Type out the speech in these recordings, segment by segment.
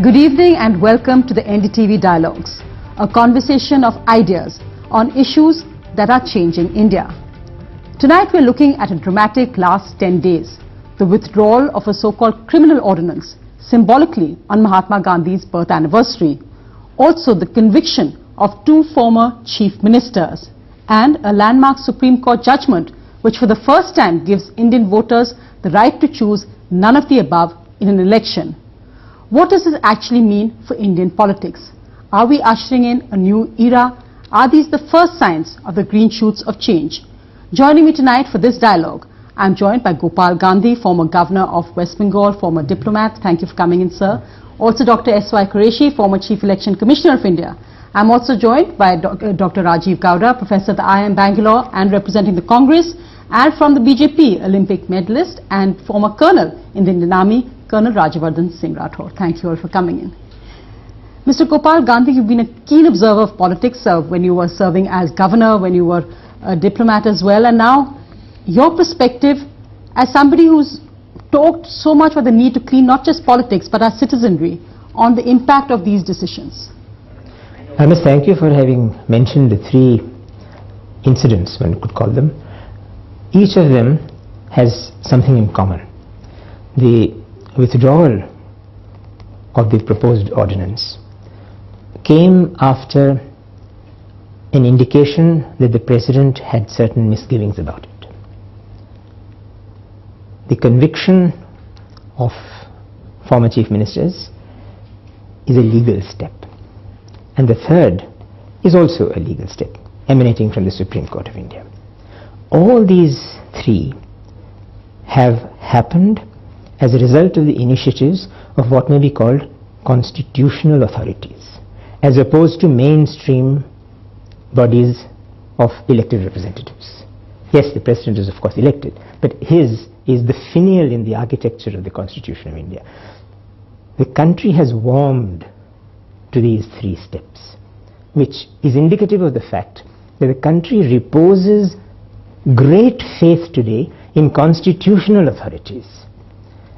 Good evening and welcome to the NDTV Dialogues, a conversation of ideas on issues that are changing India. Tonight we're looking at a dramatic last 10 days, the withdrawal of a so-called criminal ordinance, symbolically on Mahatma Gandhi's birth anniversary, also the conviction of 2 former chief ministers, and a landmark Supreme Court judgment which for the first time gives Indian voters the right to choose none of the above in an election. What does this actually mean for Indian politics? Are we ushering in a new era? Are these the first signs of the green shoots of change? Joining me tonight for this dialogue, I'm joined by Gopal Gandhi, former governor of West Bengal, former diplomat. Thank you for coming in, sir. Also Dr. S.Y. Qureshi, former Chief Election Commissioner of India. I'm also joined by Dr. RajeevGowda, professor at the IIM Bangalore and representing the Congress, and from the BJP, Olympic medalist and former colonel in the Indian Army, Colonel Rajyavardhan Singh Rathore. Thank you all for coming in. Mr. Gopal Gandhi, you've been a keen observer of politics when you were serving as governor, when you were a diplomat as well, and now your perspective as somebody who's talked so much about the need to clean not just politics but our citizenry on the impact of these decisions. I must thank you for having mentioned the 3 incidents, one could call them. Each of them has something in common. The withdrawal of the proposed ordinance came after an indication that the President had certain misgivings about it. The conviction of former chief ministers is a legal step, and the third is also a legal step emanating from the Supreme Court of India. All these 3 have happened as a result of the initiatives of what may be called constitutional authorities, as opposed to mainstream bodies of elected representatives. Yes, the President is of course elected, but his is the finial in the architecture of the Constitution of India. The country has warmed to these 3 steps, which is indicative of the fact that the country reposes great faith today in constitutional authorities.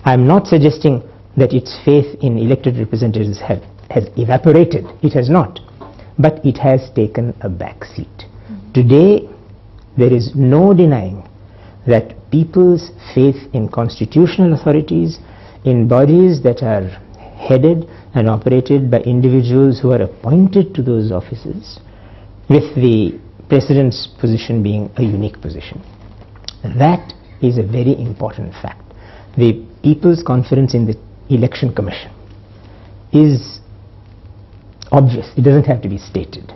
I am not suggesting that its faith in elected representatives has evaporated. It has not. But it has taken a back seat. Today, there is no denying that people's faith in constitutional authorities, in bodies that are headed and operated by individuals who are appointed to those offices, with the President's position being a unique position. That is a very important fact. The people's confidence in the Election Commission is obvious. It doesn't have to be stated.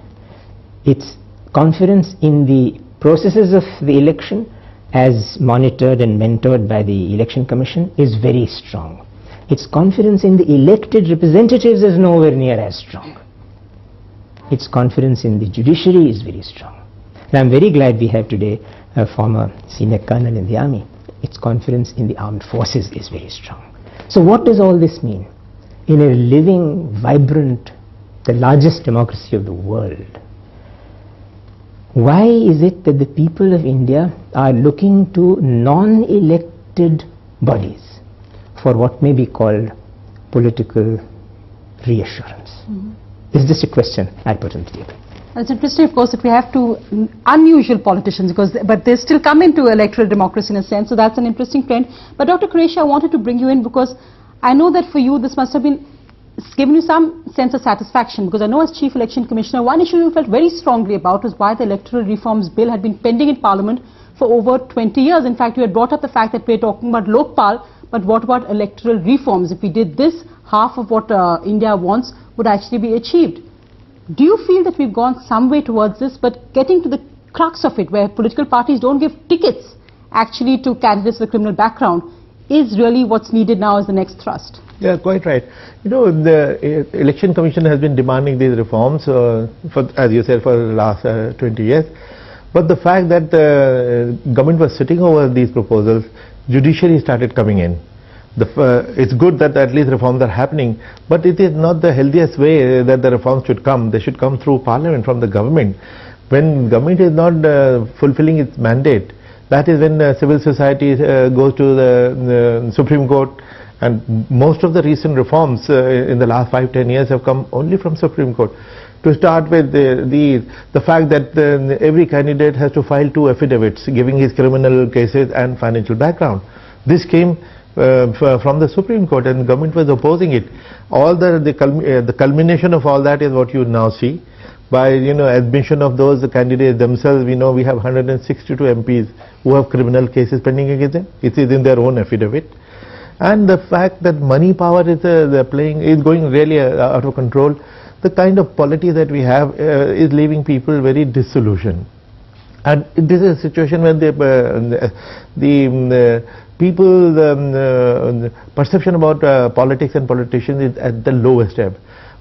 Its confidence in the processes of the election as monitored and mentored by the Election Commission is very strong. Its confidence in the elected representatives is nowhere near as strong. Its confidence in the judiciary is very strong. And I'm very glad we have today a former senior colonel in the army. Its confidence in the armed forces is very strong. So what does all this mean? In a living, vibrant, the largest democracy of the world, why is it that the people of India are looking to non-elected bodies for what may be called political reassurance? Is this a question I put on the table? It's interesting, of course, that we have 2 unusual politicians, but they still come into electoral democracy in a sense, so that's an interesting trend. But Dr. Qureshi, I wanted to bring you in because I know that for you this must have been given you some sense of satisfaction, because I know as Chief Election Commissioner, one issue you felt very strongly about was why the Electoral Reforms Bill had been pending in Parliament for over 20 years. In fact, you had brought up the fact that we're talking about Lokpal, but what about electoral reforms? If we did this, half of what India wants would actually be achieved. Do you feel that we've gone some way towards this, but getting to the crux of it, where political parties don't give tickets actually to candidates with a criminal background, is really what's needed now as the next thrust? Yeah, quite right. You know, the Election Commission has been demanding these reforms, as you said, for the last 20 years. But the fact that the government was sitting over these proposals, judiciary started coming in. It's good that at least reforms are happening, but it is not the healthiest way that the reforms should come. They should come through Parliament, from the government. When government is not fulfilling its mandate, that is when civil society goes to the Supreme Court And most of the recent reforms in the last 5-10 years have come only from Supreme Court. To start with, the fact that every candidate has to file 2 affidavits giving his criminal cases and financial background. This came from the Supreme Court, and the government was opposing it. All the culmination of all that is what you now see. By admission of those candidates themselves, we know we have 162 MPs who have criminal cases pending against them. It is in their own affidavit. And the fact that money power is going really out of control. The kind of polity that we have is leaving people very disillusioned. And this is a situation where the people's perception about politics and politicians is at the lowest ebb,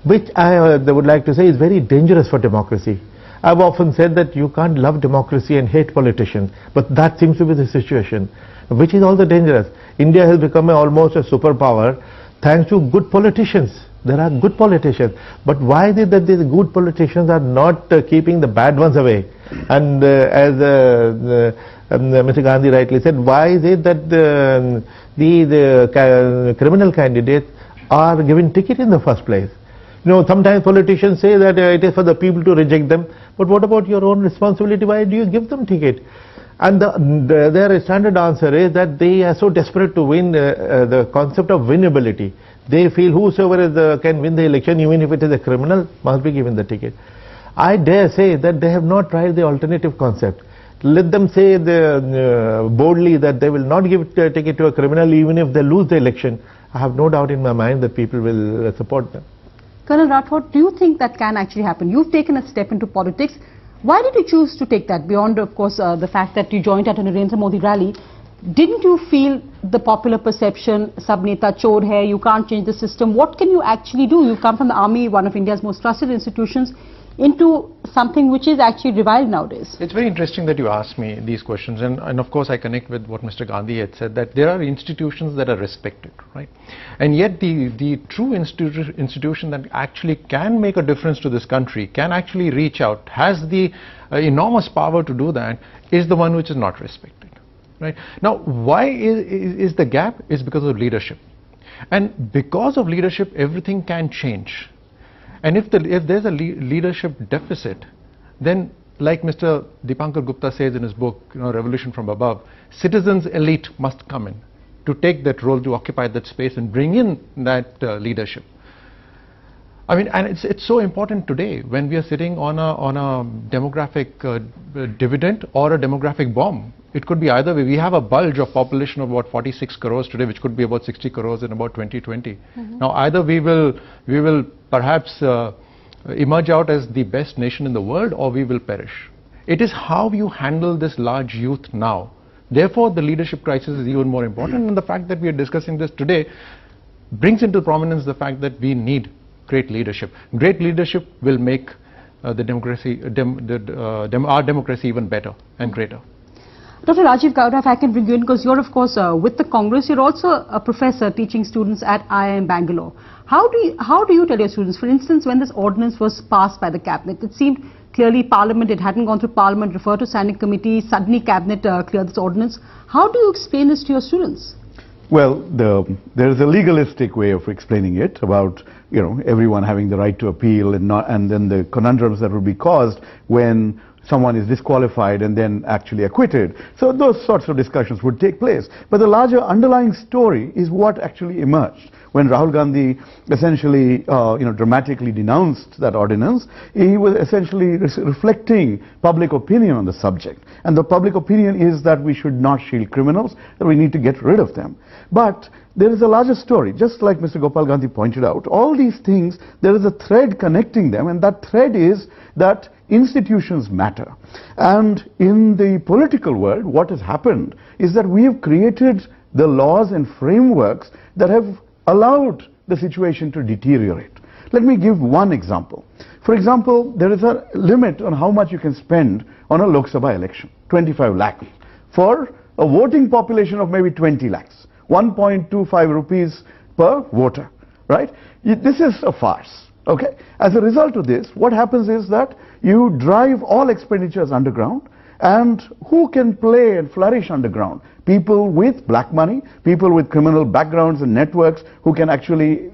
which I would like to say is very dangerous for democracy. I've often said that you can't love democracy and hate politicians, but that seems to be the situation, which is all the dangerous. India has become almost a superpower thanks to good politicians. There are good politicians, but why is it that these good politicians are not keeping the bad ones away? And as Mr. Gandhi rightly said, why is it that the criminal candidates are given ticket in the first place? Sometimes politicians say that it is for the people to reject them, but what about your own responsibility? Why do you give them ticket? And their standard answer is that they are so desperate to win, the concept of winnability. They feel whosoever can win the election, even if it is a criminal, must be given the ticket. I dare say that they have not tried the alternative concept. Let them say boldly that they will not give a ticket to a criminal even if they lose the election. I have no doubt in my mind that people will support them. Colonel Rathod, do you think that can actually happen? You've taken a step into politics. Why did you choose to take that? Beyond, of course, the fact that you joined at a Narendra Modi rally, didn't you feel the popular perception, sab neta chor hai, you can't change the system? What can you actually do? You've come from the army, one of India's most trusted institutions, into something which is actually reviled nowadays. It's very interesting that you ask me these questions, and of course I connect with what Mr. Gandhi had said, that there are institutions that are respected, right? And yet the true institution that actually can make a difference to this country, can actually reach out, has the enormous power to do that, is the one which is not respected, right? Now, why is the gap? Is because of leadership. And because of leadership, everything can change. And if there's a leadership deficit, then like Mr. Dipankar Gupta says in his book, Revolution from Above, citizens elite must come in to take that role, to occupy that space and bring in that leadership. I mean, and it's so important today when we are sitting on a demographic dividend or a demographic bomb. It could be either way. We have a bulge of population of about 46 crores today, which could be about 60 crores in about 2020. Now, either we will perhaps emerge out as the best nation in the world, or we will perish. It is how you handle this large youth now. Therefore, the leadership crisis is even more important, and the fact that we are discussing this today brings into prominence the fact that we need great leadership. Great leadership will make our democracy even better and greater. Dr. Rajeev Gowda, if I can bring you in, because you're of course with the Congress, you're also a professor teaching students at IIM Bangalore. How do you tell your students, for instance, when this ordinance was passed by the cabinet, it seemed clearly Parliament, it hadn't gone through Parliament, referred to standing committee, suddenly cabinet cleared this ordinance. How do you explain this to your students? Well, there is a legalistic way of explaining it about everyone having the right to appeal, and then the conundrums that would be caused when someone is disqualified and then actually acquitted. So those sorts of discussions would take place. But the larger underlying story is what actually emerged. When Rahul Gandhi essentially dramatically denounced that ordinance, he was essentially reflecting public opinion on the subject. And the public opinion is that we should not shield criminals, that we need to get rid of them. But there is a larger story, just like Mr. Gopal Gandhi pointed out. All these things, there is a thread connecting them, and that thread is that institutions matter. And in the political world, what has happened is that we have created the laws and frameworks that have allowed the situation to deteriorate. Let me give one example. For example, there is a limit on how much you can spend on a Lok Sabha election, 25 lakhs, for a voting population of maybe 20 lakhs, 1.25 rupees per voter, right? This is a farce. Okay. As a result of this, what happens is that you drive all expenditures underground, and who can play and flourish underground? people with black money, people with criminal backgrounds and networks who can actually,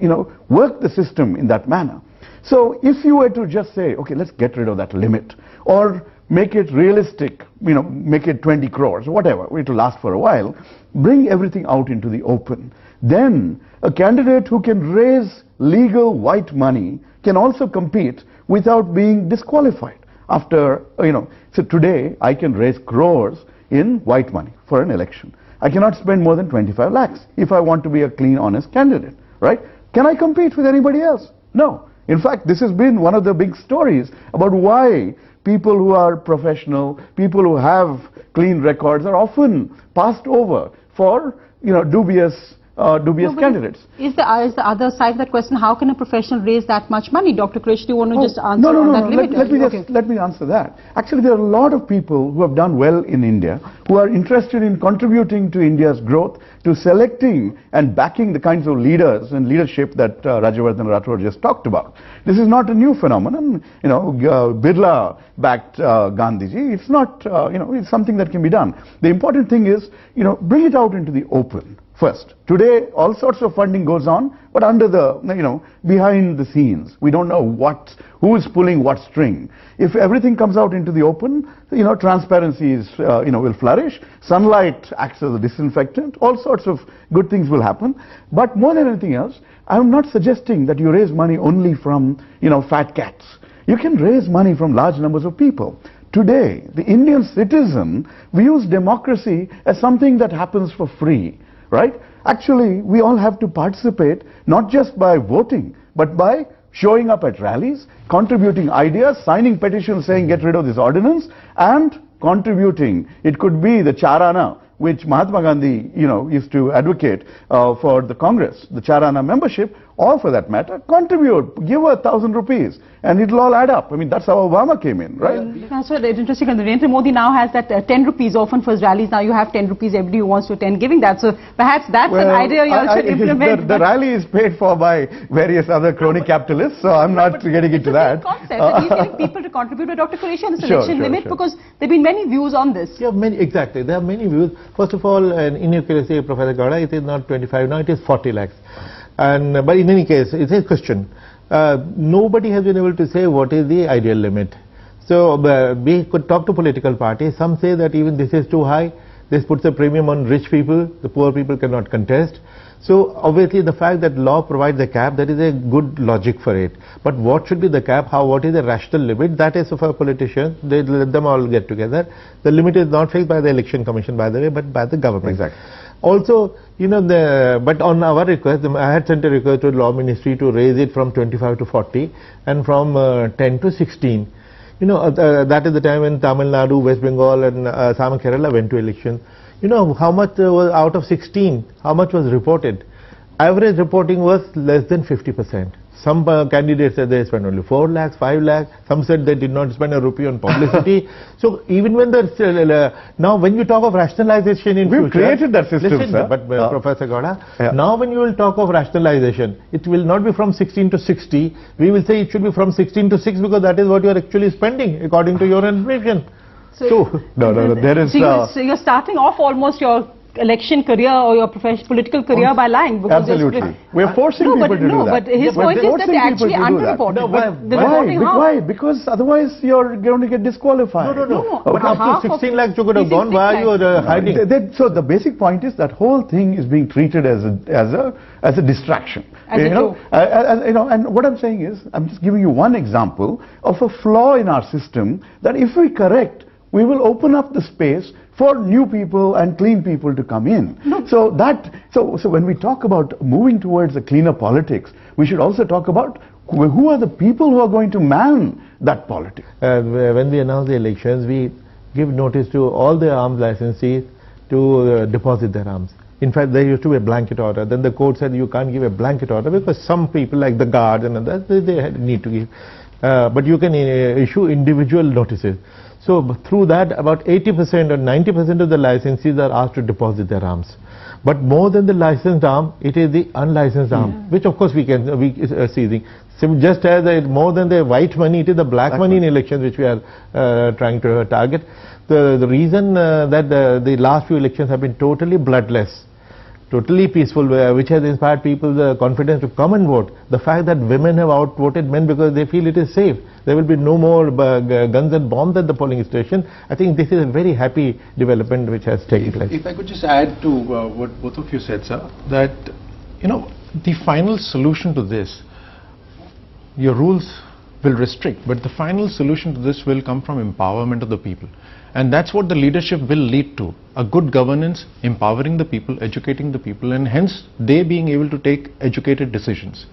work the system in that manner. So if you were to just say, okay, let's get rid of that limit, or make it realistic, make it 20 crores, whatever, it will last for a while, bring everything out into the open, then a candidate who can raise legal white money can also compete without being disqualified. After, so today I can raise crores in white money for an election. I cannot spend more than 25 lakhs if I want to be a clean, honest candidate, right? Can I compete with anybody else? No. In fact, this has been one of the big stories about why people who are professional, people who have clean records are often passed over for, dubious candidates. Is the other side of that question, how can a professional raise that much money? Dr. Krish, do you want to just answer on that limit? Let me answer that. Actually, there are a lot of people who have done well in India, who are interested in contributing to India's growth, to selecting and backing the kinds of leaders and leadership that Rajyavardhan Rathore just talked about. This is not a new phenomenon. Birla backed Gandhiji. It's not, it's something that can be done. The important thing is, bring it out into the open. First, today all sorts of funding goes on, but under the, behind the scenes. We don't know who is pulling what string. If everything comes out into the open, transparency is, will flourish. Sunlight acts as a disinfectant. All sorts of good things will happen. But more than anything else, I'm not suggesting that you raise money only from, fat cats. You can raise money from large numbers of people. Today, the Indian citizen views democracy as something that happens for free. Right? Actually, we all have to participate, not just by voting, but by showing up at rallies, contributing ideas, signing petitions saying get rid of this ordinance, and contributing. It could be the charana, which Mahatma Gandhi, used to advocate for the Congress, the charana membership, or for that matter, contribute, give 1,000 rupees, and it'll all add up. I mean, that's how Obama came in, right? That's what it's interesting. Narendra Modi now has that 10 rupees often for his rallies. Now you have 10 rupees everybody who wants to attend giving that. So perhaps that's an idea you all should implement. The rally is paid for by various other crony capitalists, so I'm not getting into that. Concept. He's getting people to contribute to Dr. Qureshi on the selection limit because there have been many views on this. Yeah, exactly. There are many views. First of all, in your case, Professor Gowda, it is not 25 now, it is 40 lakhs. But in any case, it's a question. Nobody has been able to say what is the ideal limit. So we could talk to political parties. Some say that even this is too high. This puts a premium on rich people. The poor people cannot contest. So obviously the fact that law provides a cap, that is a good logic for it. But what should be the cap? What is the rational limit? That is for politicians. They let them all get together. The limit is not fixed by the Election Commission, by the way, but by the government. Exactly. Also, but on our request, I had sent a request to the Law Ministry to raise it from 25 to 40 and from 10 to 16. That is the time when Tamil Nadu, West Bengal and Assam and Kerala went to election. How much was out of 16, how much was reported? Average reporting was less than 50%. Some candidates said they spent only 4 lakhs, 5 lakhs. Some said they did not spend a rupee on publicity. So even when now when you talk of rationalization in future, we've created that system, listen, sir. But Professor Gowda, now when you will talk of rationalization, it will not be from 16 to 60. We will say it should be from 16 to 6 because that is what you are actually spending according to your information. So there is. So you're starting off almost your election career or your political career by lying. Absolutely. We're forcing people to do that. But his point is that they actually underreported. Why? Because otherwise you're going to get disqualified. No. But up to 16 lakhs you could have gone. Why are you hiding? So the basic point is that whole thing is being treated as a distraction. And what I'm saying is, I'm just giving you one example of a flaw in our system that if we correct, we will open up the space for new people and clean people to come in. So when we talk about moving towards a cleaner politics, we should also talk about who are the people who are going to man that politics. When we announce the elections, we give notice to all the arms licensees to deposit their arms. In fact, there used to be a blanket order. Then the court said you can't give a blanket order because some people like the guards and others, they need to give. But you can issue individual notices. So through that, about 80% or 90% of the licensees are asked to deposit their arms. But more than the licensed arm, it is the unlicensed arm, which of course we are seizing. So just as more than the white money, it is the black money in elections which we are trying to target. the reason that the last few elections have been totally bloodless, totally peaceful, which has inspired people the confidence to come and vote. The fact that women have outvoted men because they feel it is safe. There will be no more guns and bombs at the polling station. I think this is a very happy development which has taken place. If I could just add to what both of you said, sir, that the final solution to this, your rules will restrict, but the final solution to this will come from empowerment of the people. And that's what the leadership will lead to. A good governance, empowering the people, educating the people, and hence they being able to take educated decisions.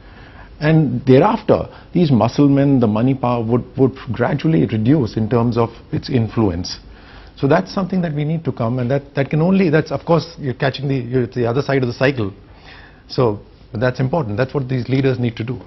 And thereafter, these muscle men, the money power would gradually reduce in terms of its influence. So that's something that we need to come, and that can only, that's of course, you're catching the other side of the cycle. So that's important. That's what these leaders need to do.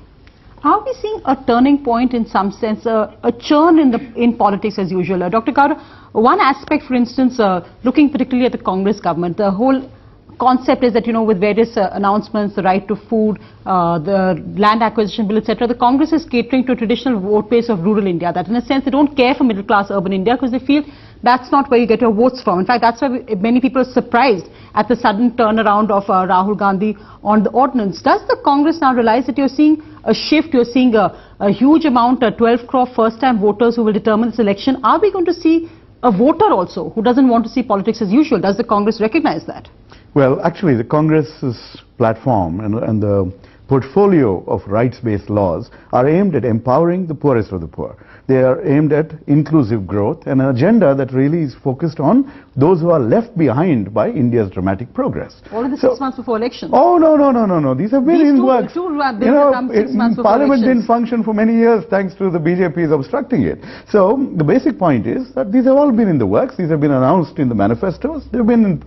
Are we seeing a turning point in some sense, a churn in politics as usual? Dr. Gowda, one aspect, for instance, looking particularly at the Congress government, the whole concept is that, with various announcements, the right to food, the land acquisition bill, etc., the Congress is catering to a traditional vote base of rural India, that in a sense they don't care for middle class urban India because they feel that's not where you get your votes from. In fact, that's why many people are surprised at the sudden turnaround of Rahul Gandhi on the ordinance. Does the Congress now realize that you're seeing a shift, you're seeing a huge amount, 12 crore first-time voters who will determine this election? Are we going to see a voter also who doesn't want to see politics as usual? Does the Congress recognize that? Well, actually, the Congress's platform and the portfolio of rights-based laws are aimed at empowering the poorest of the poor. They are aimed at inclusive growth and an agenda that really is focused on those who are left behind by India's dramatic progress. Or in the 6 months before elections? Oh, no. These have been in works. Parliament didn't function for many years thanks to the BJP's obstructing it. So the basic point is that these have all been in the works. These have been announced in the manifestos. They've been,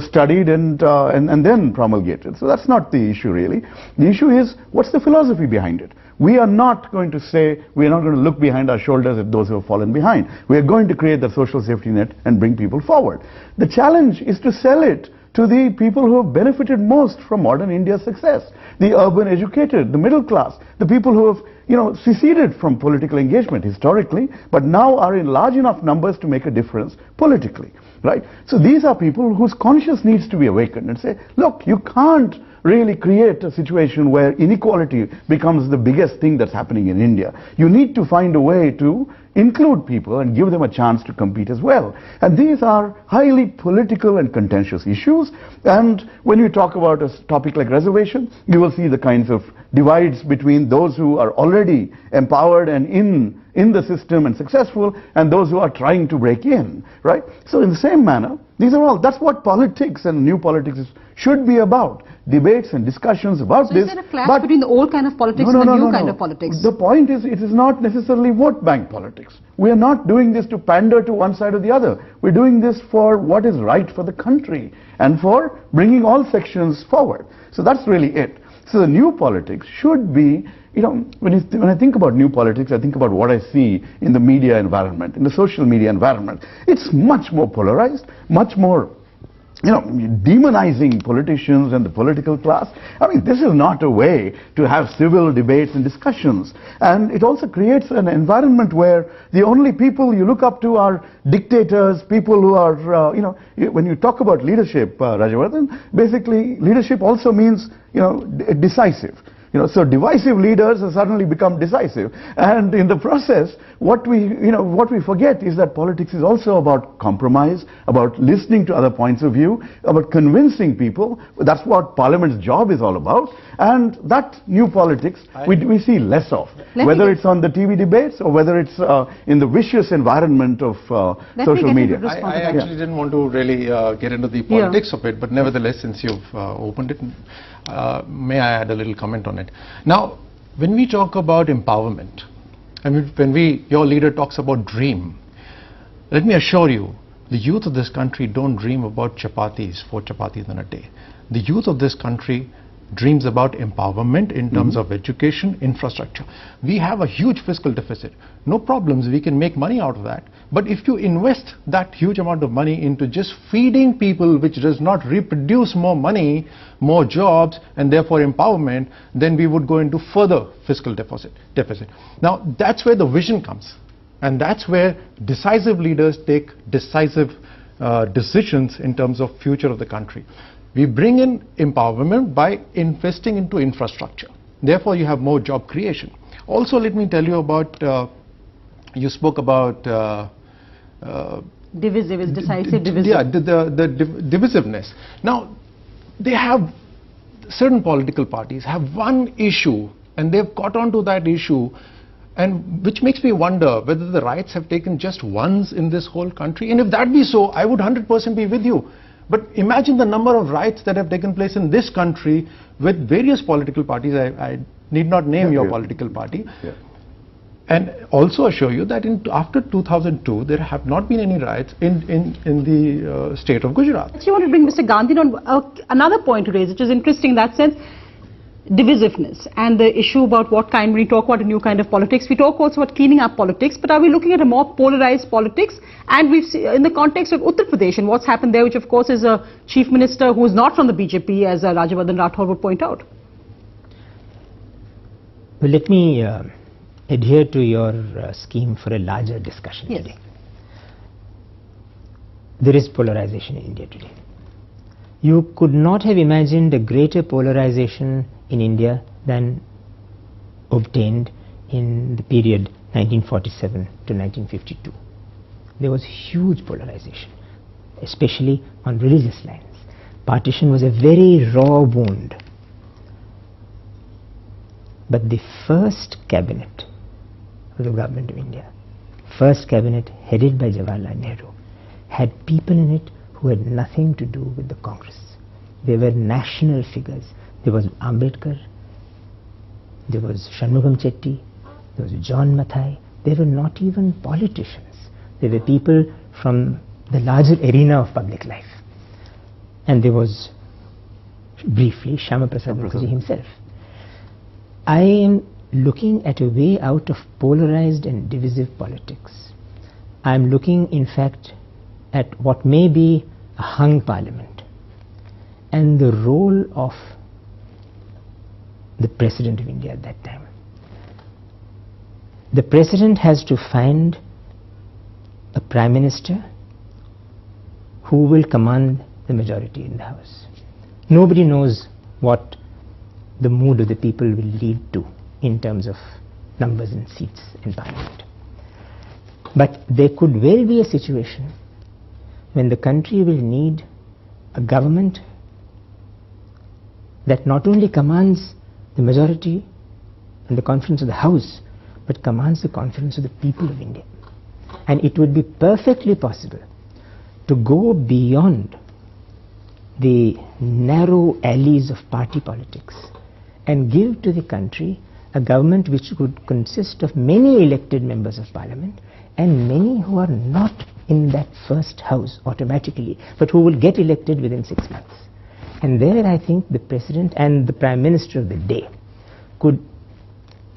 studied and then promulgated. So that's not the issue really. The issue is, what's the philosophy behind it? We are not going to say, we are not going to look behind our shoulders at those who have fallen behind. We are going to create the social safety net and bring people forward. The challenge is to sell it to the people who have benefited most from modern India's success. The urban educated, the middle class, the people who have, seceded from political engagement historically, but now are in large enough numbers to make a difference politically, right? So these are people whose conscience needs to be awakened and say, look, you can't really create a situation where inequality becomes the biggest thing that's happening in India. You need to find a way to include people and give them a chance to compete as well. And these are highly political and contentious issues. And when you talk about a topic like reservation, you will see the kinds of divides between those who are already empowered and in the system and successful and those who are trying to break in, right? So in the same manner, that's what politics and new politics should be about. Debates and discussions about this. So is there a clash between the old kind of politics and the new kind of politics? The point is, it is not necessarily vote bank politics. We are not doing this to pander to one side or the other. We're doing this for what is right for the country and for bringing all sections forward. So that's really it. So the new politics should be, when I think about new politics, I think about what I see in the media environment, in the social media environment. It's much more polarized, much more demonizing politicians and the political class. I mean, this is not a way to have civil debates and discussions. And it also creates an environment where the only people you look up to are dictators, people who are, when you talk about leadership, Rajavardhan, basically leadership also means, decisive. So divisive leaders have suddenly become decisive, and in the process, what we forget is that politics is also about compromise, about listening to other points of view, about convincing people. That's what Parliament's job is all about, and that new politics we see less of, whether it's on the TV debates or whether it's in the vicious environment of social media. I actually didn't want to really get into the politics of it, but nevertheless, since you've opened it, may I add a little comment on it. Now, when we talk about empowerment, and when your leader talks about dream, let me assure you, the youth of this country don't dream about 4 chapatis in a day. The youth of this country dreams about empowerment in terms of education, infrastructure. We have a huge fiscal deficit. No problems, we can make money out of that. But if you invest that huge amount of money into just feeding people, which does not reproduce more money, more jobs, and therefore empowerment, then we would go into further fiscal deficit. Now, that's where the vision comes. And that's where decisive leaders take decisive decisions in terms of future of the country. We bring in empowerment by investing into infrastructure. Therefore, you have more job creation. Also, let me tell you about, you spoke about Divisive is decisive, divisive. yeah, the divisiveness. Now, they have, certain political parties have one issue and they've caught on to that issue, and which makes me wonder whether the riots have taken just once in this whole country. And if that be so, I would 100% be with you. But imagine the number of riots that have taken place in this country with various political parties. I need not name your political party. Yeah. And also assure you that after 2002, there have not been any riots in the state of Gujarat. Actually, I want to bring Mr. Gandhi on another point to raise, which is interesting in that sense. Divisiveness and the issue about what kind, when we talk about a new kind of politics, we talk also about cleaning up politics, but are we looking at a more polarized politics? And we've seen, in the context of Uttar Pradesh and what's happened there, which of course is a chief minister who is not from the BJP, as Rajavardhan Rathore would point out. Well, let me adhere to your scheme for a larger discussion today. There is polarization in India today. You could not have imagined a greater polarization in India than obtained in the period 1947 to 1952. There was huge polarization, especially on religious lines. Partition was a very raw wound. But the first cabinet of the government of India, first cabinet headed by Jawaharlal Nehru, had people in it who had nothing to do with the Congress. They were national figures. There was Ambedkar, there was Shanmugam Chetty, there was John Mathai. They were not even politicians. They were people from the larger arena of public life. And there was, briefly, Shyama Prasad Mukherjee himself. I am looking at a way out of polarized and divisive politics. I am looking, in fact, at what may be a hung parliament and the role of the President of India at that time. The President has to find a Prime Minister who will command the majority in the House. Nobody knows what the mood of the people will lead to in terms of numbers and seats in Parliament. But there could well be a situation when the country will need a government that not only commands the majority and the confidence of the House, but commands the confidence of the people of India. And it would be perfectly possible to go beyond the narrow alleys of party politics and give to the country a government which would consist of many elected members of Parliament and many who are not in that first house automatically, but who will get elected within 6 months. And there I think the President and the Prime Minister of the day could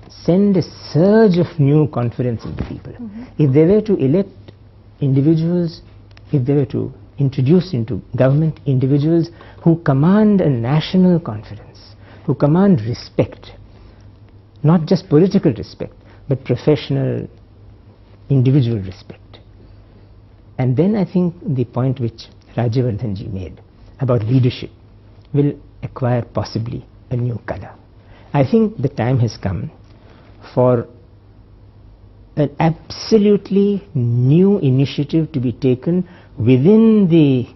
send a surge of new confidence in the people. If they were to elect individuals, if they were to introduce into government individuals who command a national confidence, who command respect, not just political respect, but professional, individual respect. And then I think the point which Rajavardhanji made about leadership will acquire possibly a new color. I think the time has come for an absolutely new initiative to be taken within the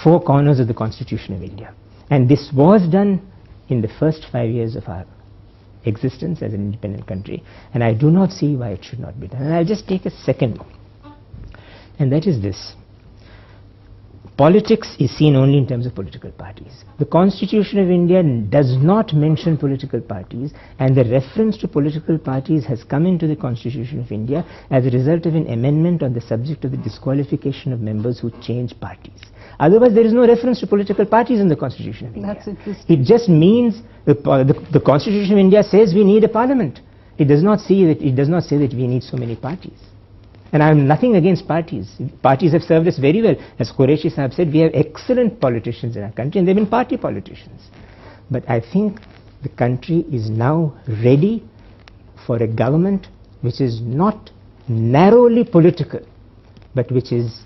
four corners of the Constitution of India. And this was done in the first 5 years of our existence as an independent country, and I do not see why it should not be done. And I'll just take a second, and that is this. Politics is seen only in terms of political parties. The Constitution of India does not mention political parties, and the reference to political parties has come into the Constitution of India as a result of an amendment on the subject of the disqualification of members who change parties. Otherwise, there is no reference to political parties in the Constitution of India. That's interesting. It just means the Constitution of India says we need a parliament. It does not say that we need so many parties. And I am nothing against parties. Parties have served us very well. As Qureshi Sahib said, we have excellent politicians in our country, and they've been party politicians. But I think the country is now ready for a government which is not narrowly political, but which is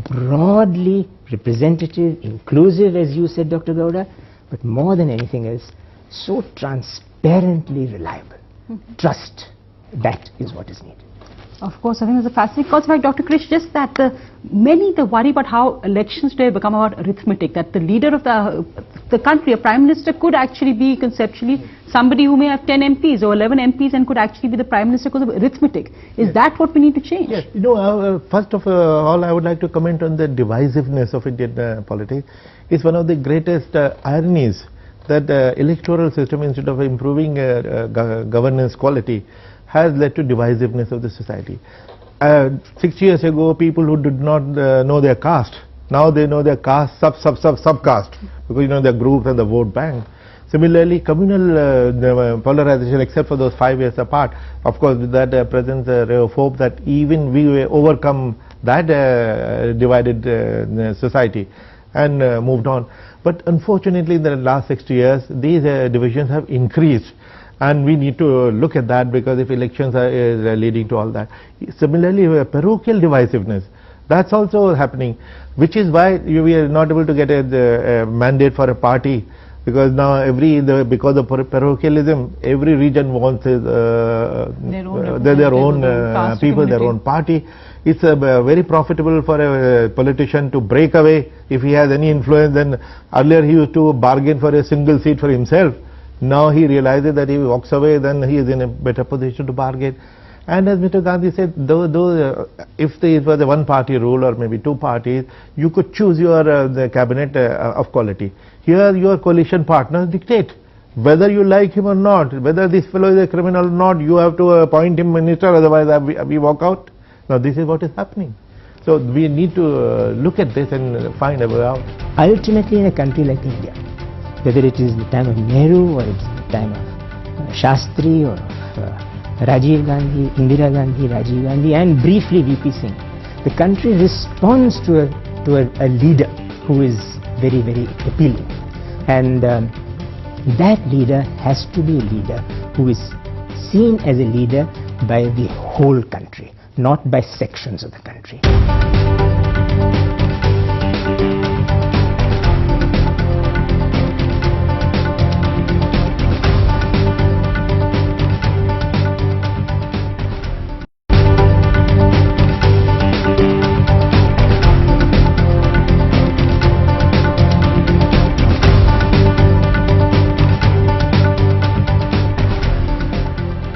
broadly representative, inclusive, as you said, Dr. Gowda, but more than anything else, so transparently reliable. Trust, that is what is needed. Of course, I think it's a fascinating concept, Dr. Krish, just that many worry about how elections today become about arithmetic, that the leader of the country, a prime minister, could actually be conceptually somebody who may have 10 MPs or 11 MPs and could actually be the prime minister because of arithmetic. Is that what we need to change? Yes, you know, first of all, I would like to comment on the divisiveness of Indian politics. It's one of the greatest ironies that the electoral system, instead of improving governance quality, has led to divisiveness of the society. 6 years ago, people who did not know their caste, now they know their caste, subcaste, because you know their groups and the vote bank. Similarly, communal polarization, except for those 5 years apart, of course, with that presence ray of hope that even we will overcome that divided society and moved on. But unfortunately, in the last 60 years, these divisions have increased. And we need to look at that, because if elections are leading to all that. Similarly, parochial divisiveness, that's also happening, which is why we are not able to get a mandate for a party, because now because of parochialism, every region wants their own people, their own party. It's very profitable for a politician to break away if he has any influence. Then earlier he used to bargain for a single seat for himself. Now he realizes that if he walks away, then he is in a better position to bargain. And as Mr. Gandhi said, if it was a one-party rule or maybe two parties, you could choose your the cabinet of quality. Here your coalition partners dictate whether you like him or not, whether this fellow is a criminal or not. You have to appoint him minister, otherwise we walk out. Now this is what is happening. So we need to look at this and find a way out. Ultimately, in a country like India, whether it is the time of Nehru or it's the time of Shastri or Rajiv Gandhi, Indira Gandhi, Rajiv Gandhi, and briefly VP Singh, the country responds to a leader who is very, very appealing. And that leader has to be a leader who is seen as a leader by the whole country, not by sections of the country.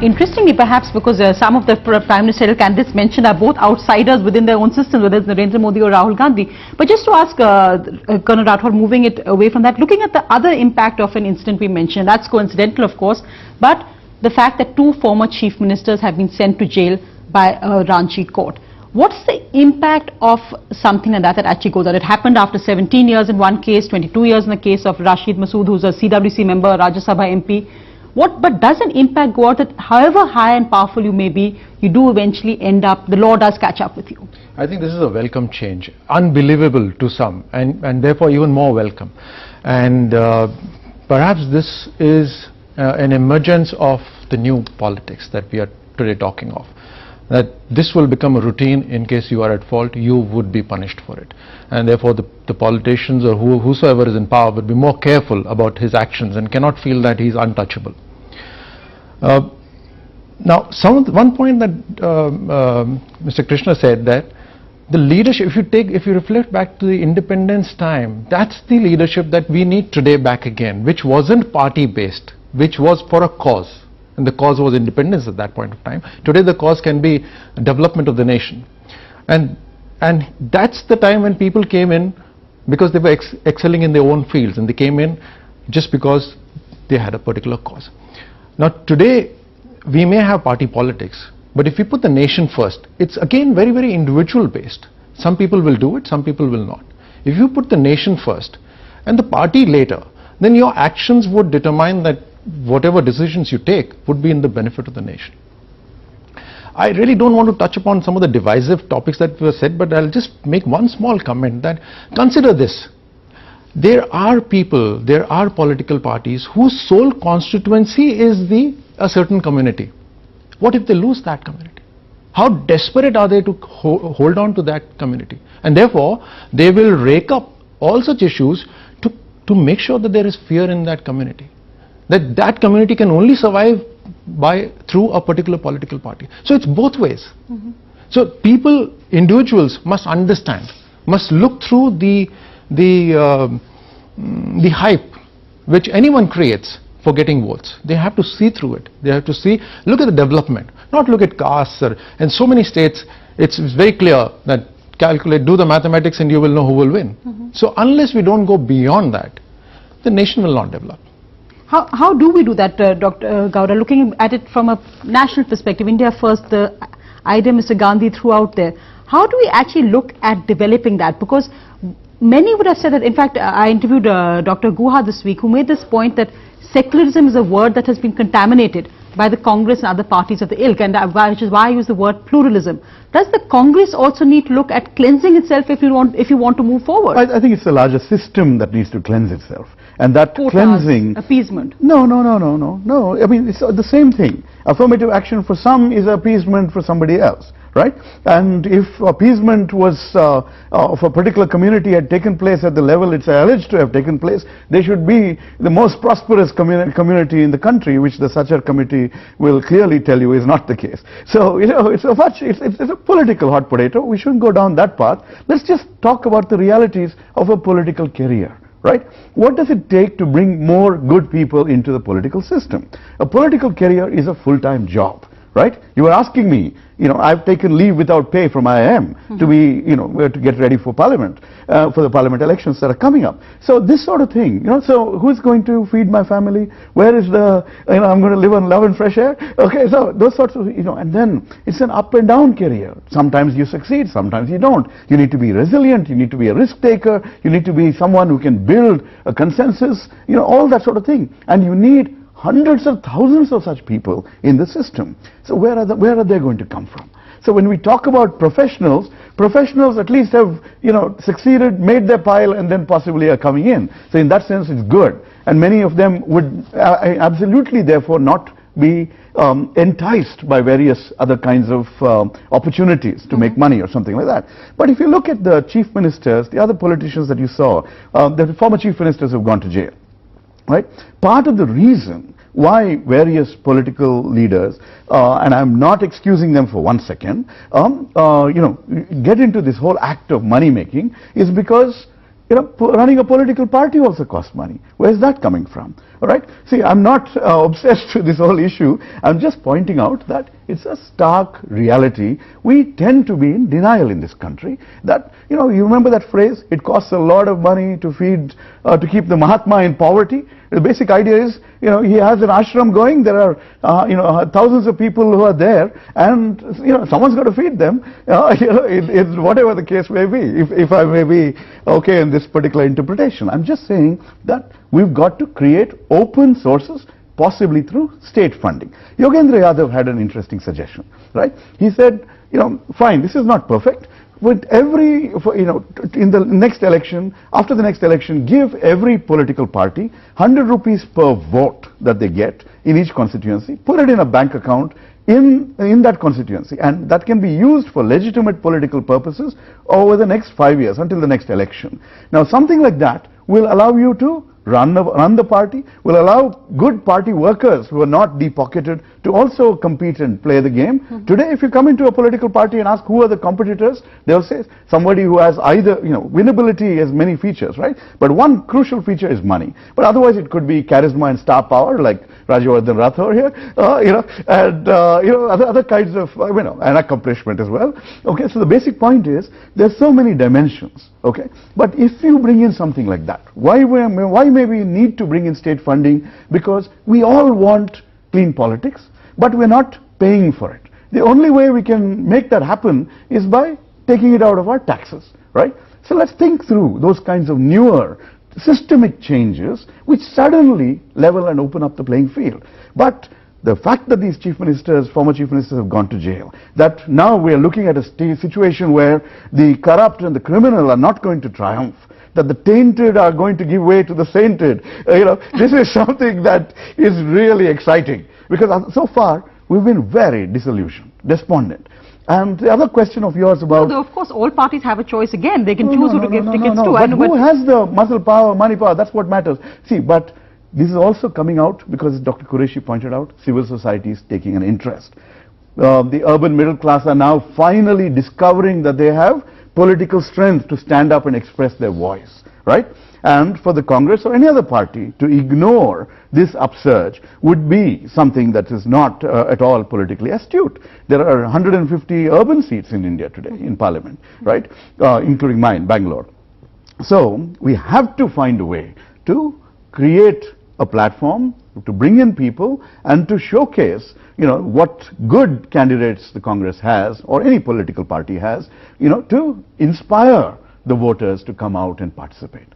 Interestingly, perhaps because some of the prime ministerial candidates mentioned are both outsiders within their own system, whether it's Narendra Modi or Rahul Gandhi. But just to ask Colonel Rathod, moving it away from that, looking at the other impact of an incident we mentioned, that's coincidental of course, but the fact that two former chief ministers have been sent to jail by a Ranchi court. What's the impact of something like that actually goes on? It happened after 17 years in one case, 22 years in the case of Rashid Masood, who's a CWC member, Rajya Sabha MP. But does an impact go out that however high and powerful you may be, you do eventually end up, the law does catch up with you? I think this is a welcome change, unbelievable to some, and therefore even more welcome. And perhaps this is an emergence of the new politics that we are today talking of. That this will become a routine. In case you are at fault, you would be punished for it. And therefore the politicians or whosoever is in power would be more careful about his actions and cannot feel that he is untouchable. Now, one point that Mr. Krishna said, that the leadership, if you reflect back to the independence time, that's the leadership that we need today back again, which wasn't party based, which was for a cause. And the cause was independence at that point of time. Today the cause can be development of the nation. And that's the time when people came in because they were excelling in their own fields, and they came in just because they had a particular cause. Now today we may have party politics, but if we put the nation first, it's again very, very individual based. Some people will do it, some people will not. If you put the nation first and the party later, then your actions would determine that whatever decisions you take would be in the benefit of the nation. I really don't want to touch upon some of the divisive topics that were said, but I'll just make one small comment that consider this. There are people, there are political parties whose sole constituency is a certain community. What if they lose that community? How desperate are they to hold on to that community? And therefore, they will rake up all such issues to make sure that there is fear in that community. That community can only survive through a particular political party. So it's both ways. So people, individuals must understand, must look through the hype which anyone creates for getting votes. They have to see through it. They have to look at the development, not look at castes. In so many states, it's very clear that do the mathematics and you will know who will win. So unless we don't go beyond that, the nation will not develop. How do we do that, Dr. Gowda? Looking at it from a national perspective, India first, the idea Mr. Gandhi threw out there. How do we actually look at developing that? Because many would have said that, in fact, I interviewed Dr. Guha this week, who made this point that secularism is a word that has been contaminated by the Congress and other parties of the ilk, and which is why I use the word pluralism. Does the Congress also need to look at cleansing itself if you want to move forward? I think it's a larger system that needs to cleanse itself. And that Quotas, cleansing... appeasement. No. I mean, it's the same thing. Affirmative action for some is appeasement for somebody else, right? And if appeasement was of a particular community had taken place at the level it's alleged to have taken place, they should be the most prosperous community in the country, which the Sachar committee will clearly tell you is not the case. So, it's a political hot potato. We shouldn't go down that path. Let's just talk about the realities of a political career. Right? What does it take to bring more good people into the political system? A political career is a full-time job, right? You were asking me, I've taken leave without pay from IIM to be, to get ready for Parliament, for the Parliament elections that are coming up. So this sort of thing, so who's going to feed my family? Where is I'm going to live on love and fresh air? Okay, so those sorts of, and then it's an up and down career. Sometimes you succeed, sometimes you don't. You need to be resilient, you need to be a risk taker, you need to be someone who can build a consensus, all that sort of thing. And you need hundreds of thousands of such people in the system. So where are they going to come from? So when we talk about professionals at least have, succeeded, made their pile, and then possibly are coming in. So in that sense, it's good. And many of them would absolutely, therefore, not be enticed by various other kinds of opportunities to make money or something like that. But if you look at the chief ministers, the other politicians that you saw, the former chief ministers have gone to jail. Right? Part of the reason why various political leaders, and I'm not excusing them for 1 second, get into this whole act of money making is because running a political party also costs money. Where's that coming from? All right? See, I'm not obsessed with this whole issue. I'm just pointing out that it's a stark reality. We tend to be in denial in this country. That, you remember that phrase, it costs a lot of money to feed, to keep the Mahatma in poverty. The basic idea is, he has an ashram going, there are, thousands of people who are there, and, someone's got to feed them, whatever the case may be, if I may be okay in this particular interpretation. I'm just saying that we've got to create open sources, possibly through state funding. Yogendra Yadav had an interesting suggestion, right? He said, fine, this is not perfect, but in the next election, after the next election, give every political party 100 rupees per vote that they get in each constituency, put it in a bank account in that constituency, and that can be used for legitimate political purposes over the next 5 years until the next election. Now, something like that will allow you to run the party, will allow good party workers who are not deep-pocketed to also compete and play the game. Today, if you come into a political party and ask who are the competitors, they'll say somebody who has either, winnability has many features, right? But one crucial feature is money. But otherwise, it could be charisma and star power, like Rajavardhan Rathore here, and other kinds of, and accomplishment as well. Okay, so the basic point is there's so many dimensions. Okay, but if you bring in something like that, why may we need to bring in state funding? Because we all want clean politics, but we're not paying for it. The only way we can make that happen is by taking it out of our taxes, right? So let's think through those kinds of newer systemic changes which suddenly level and open up the playing field. But the fact that these chief ministers, former chief ministers have gone to jail, that now we are looking at a situation where the corrupt and the criminal are not going to triumph, that the tainted are going to give way to the sainted, this is something that is really exciting, because so far we've been very disillusioned, despondent. And the other question of yours about... No, of course, all parties have a choice again. They can choose who to give tickets to. But who has the muscle power, money power? That's what matters. See, but this is also coming out because Dr. Qureshi pointed out, civil society is taking an interest. The urban middle class are now finally discovering that they have political strength to stand up and express their voice, right? And for the Congress or any other party to ignore this upsurge would be something that is not at all politically astute. There are 150 urban seats in India today in Parliament, right? Including mine, Bangalore. So we have to find a way to create a platform to bring in people and to showcase, what good candidates the Congress has or any political party has, to inspire the voters to come out and participate.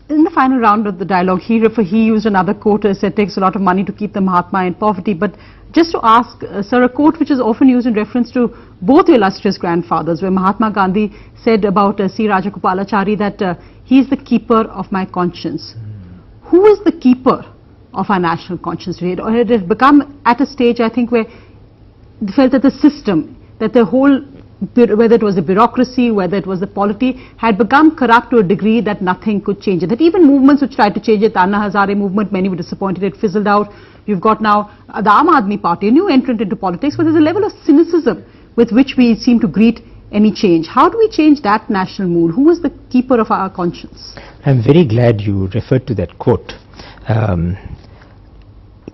In the final round of the dialogue, he used another quote, said it takes a lot of money to keep the Mahatma in poverty. But just to ask, sir, a quote which is often used in reference to both your illustrious grandfathers, where Mahatma Gandhi said about C. Rajagopalachari that he is the keeper of my conscience. Who is the keeper of our national conscience today? Or it has become at a stage, I think, where they felt that the system, that the whole, whether it was the bureaucracy, whether it was the polity, had become corrupt to a degree that nothing could change it. That even movements which tried to change it, the Anna Hazare movement, many were disappointed, it fizzled out. You've got now the Aam Aadmi Party, a new entrant into politics, but there's a level of cynicism with which we seem to greet any change. How do we change that national mood? Who is the keeper of our conscience? I'm very glad you referred to that quote.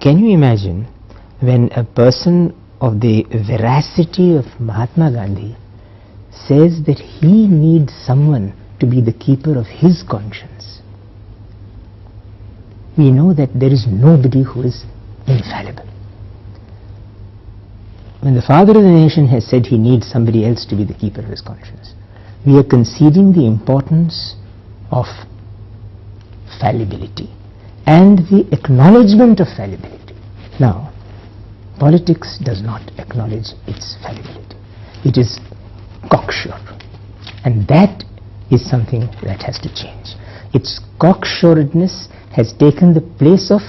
Can you imagine when a person of the veracity of Mahatma Gandhi says that he needs someone to be the keeper of his conscience? We know that there is nobody who is infallible. When the father of the nation has said he needs somebody else to be the keeper of his conscience, we are conceding the importance of fallibility and the acknowledgement of fallibility. Now, politics does not acknowledge its fallibility. It is cocksure, and that is something that has to change. Its cocksuredness has taken the place of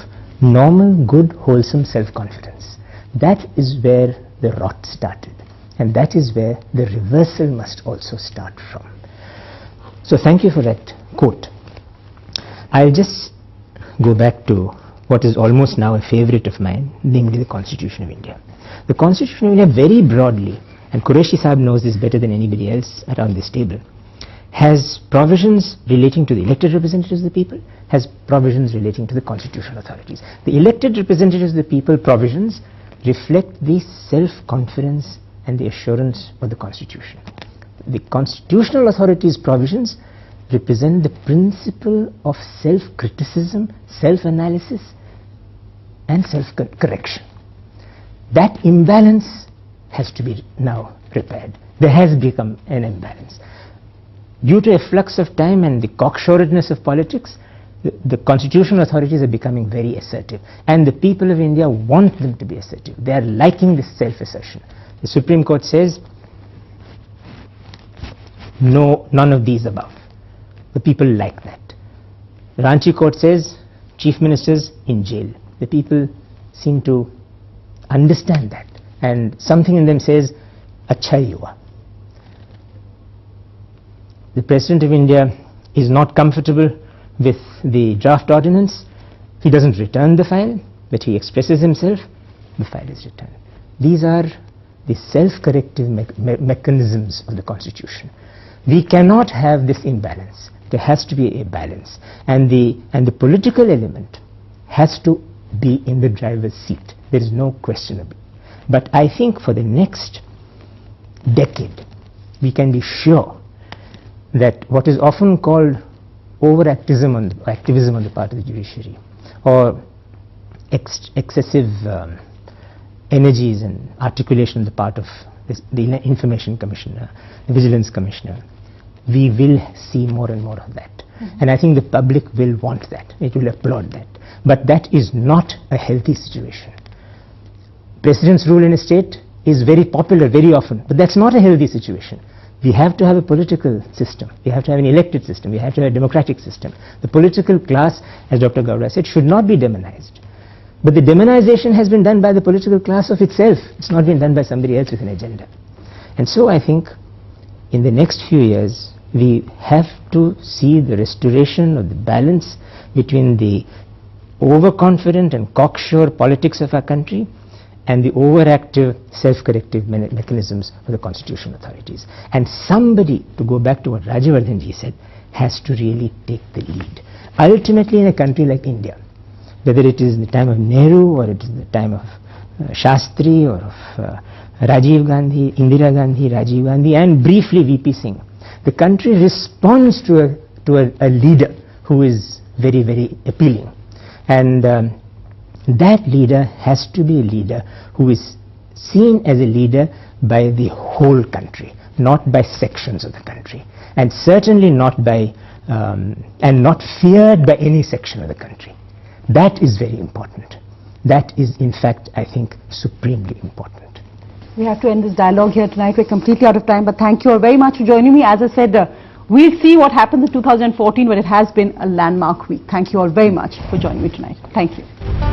normal, good, wholesome self-confidence. That is where the rot started, and that is where the reversal must also start from. So thank you for that quote. I'll just go back to what is almost now a favorite of mine, namely the Constitution of India. The Constitution of India very broadly, and Qureshi Sahib knows this better than anybody else around this table, has provisions relating to the elected representatives of the people, has provisions relating to the constitutional authorities. The elected representatives of the people provisions reflect the self-confidence and the assurance of the Constitution. The constitutional authorities provisions represent the principle of self-criticism, self-analysis and self-correction. That imbalance has to be now repaired. There has become an imbalance. Due to a flux of time and the cocksuredness of politics, the constitutional authorities are becoming very assertive, and the people of India want them to be assertive. They are liking this self-assertion. The Supreme Court says, no, none of these above. The people like that. The Ranchi court says, chief ministers in jail. The people seem to understand that, and something in them says, acha yuva. The President of India is not comfortable with the draft ordinance. He doesn't return the file, but he expresses himself, the file is returned. These are the self-corrective mechanisms of the Constitution. We cannot have this imbalance. There has to be a balance, and the political element has to be in the driver's seat. There is no question of it. But I think for the next decade, we can be sure that what is often called overactivism on the part of the judiciary, or excessive energies and articulation on the part of the Information Commissioner, the Vigilance Commissioner, we will see more and more of that. And I think the public will want that. It will applaud that. But that is not a healthy situation. President's rule in a state is very popular very often, but that's not a healthy situation. We have to have a political system. We have to have an elected system. We have to have a democratic system. The political class, as Dr. Gowda said, should not be demonized. But the demonization has been done by the political class of itself. It's not been done by somebody else with an agenda. And so I think in the next few years we have to see the restoration of the balance between the overconfident and cocksure politics of our country and the overactive self-corrective mechanisms of the constitutional authorities. And somebody, to go back to what Rajivardhanji said, has to really take the lead. Ultimately, in a country like India, whether it is in the time of Nehru or it is in the time of Shastri or of Rajiv Gandhi, Indira Gandhi, Rajiv Gandhi, and briefly VP Singh, the country responds to a leader who is very, very appealing. And that leader has to be a leader who is seen as a leader by the whole country, not by sections of the country, and certainly not by and not feared by any section of the country. That is very important. That is, in fact, I think, supremely important. We have to end this dialogue here tonight. We're completely out of time, but thank you all very much for joining me. As I said, we'll see what happens in 2014, but it has been a landmark week. Thank you all very much for joining me tonight. Thank you.